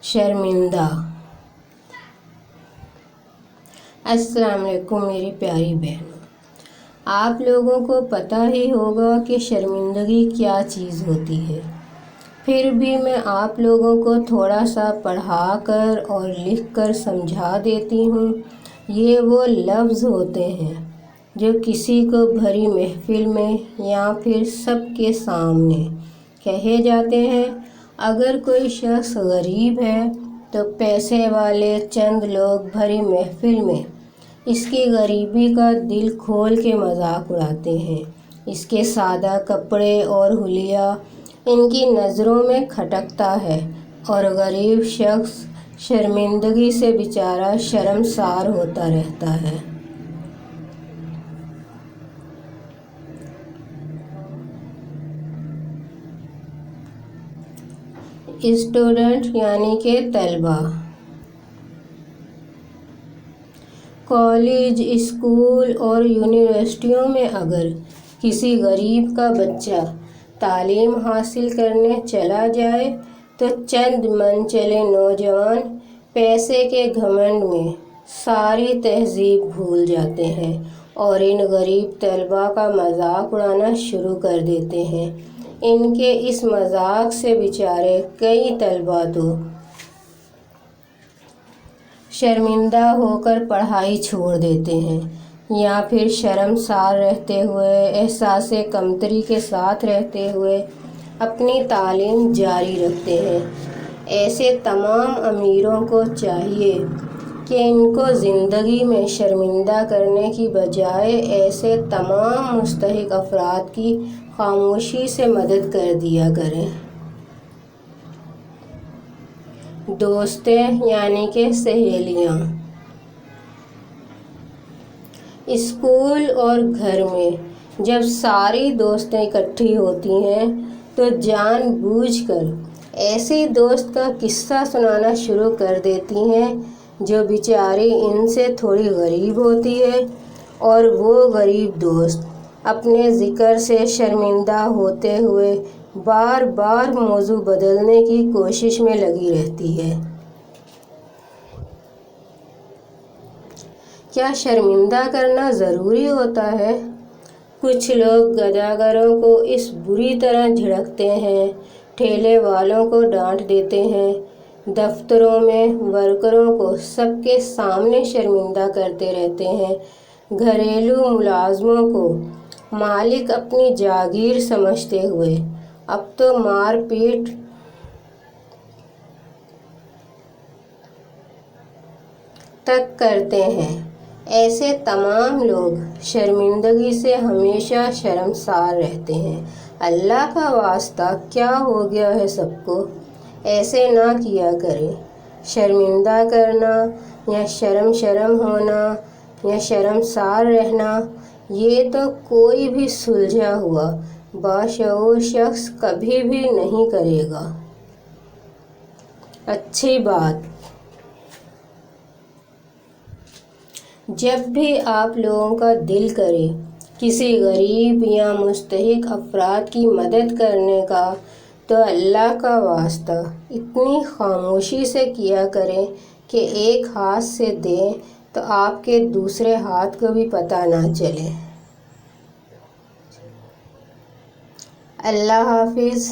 शर्मिंदा। अस्सलाम वालेकुम मेरी प्यारी बहनों, आप लोगों को पता ही होगा कि शर्मिंदगी क्या चीज़ होती है। फिर भी मैं आप लोगों को थोड़ा सा पढ़ा कर और लिख कर समझा देती हूँ। ये वो लफ्ज़ होते हैं जो किसी को भरी महफिल में या फिर सबके सामने कहे जाते हैं। अगर कोई शख्स गरीब है तो पैसे वाले चंद लोग भरी महफिल में इसकी गरीबी का दिल खोल के मजाक उड़ाते हैं। इसके सादा कपड़े और हुलिया इनकी नज़रों में खटकता है और गरीब शख्स शर्मिंदगी से बेचारा शर्मसार होता रहता है। स्टूडेंट यानी कि तलबा। कॉलेज, स्कूल और यूनिवर्सिटियों में अगर किसी गरीब का बच्चा तालीम हासिल करने चला जाए तो चंद मनचले नौजवान पैसे के घमंड में सारी तहजीब भूल जाते हैं और इन गरीब तलबा का मजाक उड़ाना शुरू कर देते हैं। इनके इस मजाक से बेचारे कई तलबा तो शर्मिंदा होकर पढ़ाई छोड़ देते हैं या फिर शर्मसार रहते हुए, एहसास कमतरी के साथ रहते हुए अपनी तालीम जारी रखते हैं। ऐसे तमाम अमीरों को चाहिए कि इनको ज़िंदगी में शर्मिंदा करने की बजाय ऐसे तमाम मुस्तहिक अफराद की खामोशी से मदद कर दिया करें। दोस्तें यानी कि सहेलियाँ। स्कूल और घर में जब सारी दोस्तें इकट्ठी होती हैं तो जानबूझकर ऐसे दोस्त का किस्सा सुनाना शुरू कर देती हैं जो बेचारी इनसे थोड़ी गरीब होती है और वो गरीब दोस्त अपने ज़िक्र से शर्मिंदा होते हुए बार बार मौजू बदलने की कोशिश में लगी रहती है। क्या शर्मिंदा करना ज़रूरी होता है? कुछ लोग गदागरों को इस बुरी तरह झिड़कते हैं, ठेले वालों को डांट देते हैं, दफ्तरों में वर्करों को सबके सामने शर्मिंदा करते रहते हैं, घरेलू मुलाजमों को मालिक अपनी जागीर समझते हुए अब तो मारपीट तक करते हैं। ऐसे तमाम लोग शर्मिंदगी से हमेशा शर्मसार रहते हैं। अल्लाह का वास्ता क्या हो गया है सबको, ऐसे ना किया करें। शर्मिंदा करना या शर्म होना या शर्मसार रहना ये तो कोई भी सुलझा हुआ बाशऊर शख्स कभी भी नहीं करेगा। अच्छी बात, जब भी आप लोगों का दिल करे किसी गरीब या मुस्तहिक अफराद की मदद करने का तो अल्लाह का वास्ता इतनी खामोशी से किया करें कि एक हाथ से दें तो आपके दूसरे हाथ को भी पता ना चले। अल्लाह हाफिज़।